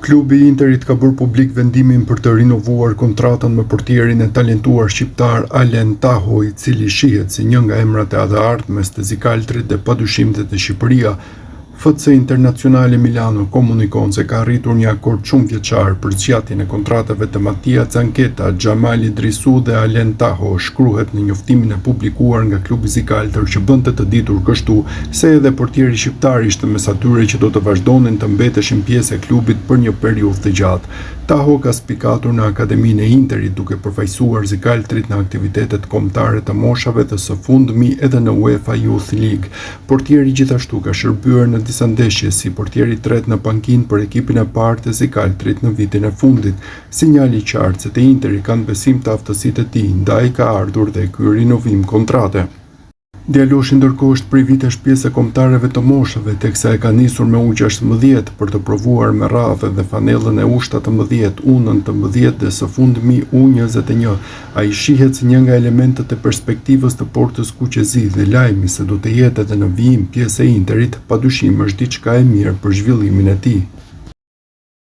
Klubi i Interit ka bërë publik vendimin për të rinovuar kontratën me portierin e talentuar shqiptar Alen Taho, i cili shihet si një nga emrat e ardhmes të zikaltrit dhe padyshim të Shqipëria. FC Internazionale Milano komunikon se ka arritur një akord shumë vjeçar për zgjatjen e kontratave të Mattia Zanketa, Xhamal Idrisu dhe Alen Taho. Shkruhet në njoftimin e publikuar nga klubi zikaltër që bënte të ditur kështu se edhe portieri shqiptar ishte mes atyre që do të vazhdonin të mbeteshin pjesë e klubit për një periudhë të gjatë. Taho ka spikatur në Akademinë e Interit duke përfaqësuar zikaltrit në aktivitetet kombëtare të moshave dhe së fundmi edhe në UEFA Youth League. Portieri gjithashtu ka shërbyer në disa ndeshje si portieri tret në pankinë për ekipin e parë të zikaltrit në vitin e fundit. Sinjali i qartë se te Interi kanë besim të aftësitë e tij, ndaj ka ardhur dhe ky rinovim kontrate. Djaloshi ndërkohë është prej vitesh pjesë e kombëtareve të moshave, teksa e ka nisur me U16 për të provuar me radhë dhe fanellën e U17, U19 dhe së fundmi U21. Ai shihet si një nga elementët e perspektivës të Portës Kuqezi dhe lajmi se do të jetë edhe në vijim pjesë e Interit, padyshim është diçka e mirë për zhvillimin e tij.